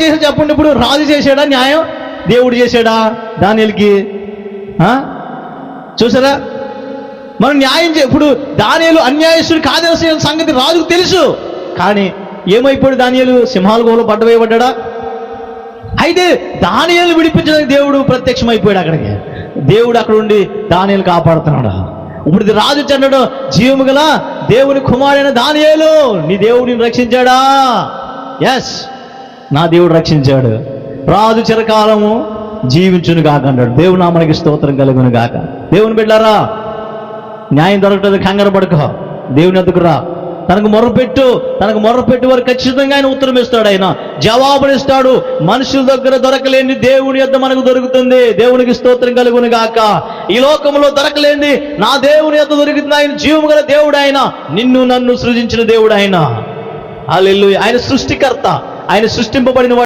చేశాడు చెప్పండి? ఇప్పుడు రాజు చేశాడా న్యాయం? దేవుడు చేశాడా దానియేలుకి? చూసారా? మనం న్యాయం ఇప్పుడు దానియేలు అన్యాయస్తుడు కాదనే సంగతి రాజుకు తెలుసు. కానీ ఏమైపోయాడు దానియేలు? సింహాల గుహలో పడ్డవేయబడ్డా? అయితే దానియేలు విడిపించడానికి దేవుడు ప్రత్యక్షమైపోయాడు అక్కడికి. దేవుడు అక్కడ ఉండి దానియేలు కాపాడుతున్నాడు. ఇప్పుడు ఇది రాజు చెందడు, జీవము గల దేవుని కుమారుడైన దానియేలు, నీ దేవుడు నిన్ను రక్షించాడా? ఎస్, నా దేవుడు రక్షించాడు. రాజు చిరకాలము జీవించును గాక అన్నాడు. దేవుని నామానికి స్తోత్రం కలుగును గాక. దేవుని బిడ్డారా, న్యాయం దొరకలేదు కంగారు పడుకో, దేవుని ఎద్దుకు రా, తనకు మొర్రపెట్టు వారు ఖచ్చితంగా ఆయన ఉత్తరం ఇస్తాడు, ఆయన జవాబునిస్తాడు. మనుషుల దగ్గర దొరకలేని దేవుని యొద్ద మనకు దొరుకుతుంది. దేవునికి స్తోత్రం కలుగును గాక. ఈ లోకంలో దొరకలేని నా దేవుని యొద్ద దొరుకుతుంది. ఆయన జీవము గల దేవుడు, ఆయన నిన్ను నన్ను సృజించిన దేవుడు, ఆయన హల్లెలూయా. ఆయన సృష్టికర్త, ఆయన సృష్టింపబడిన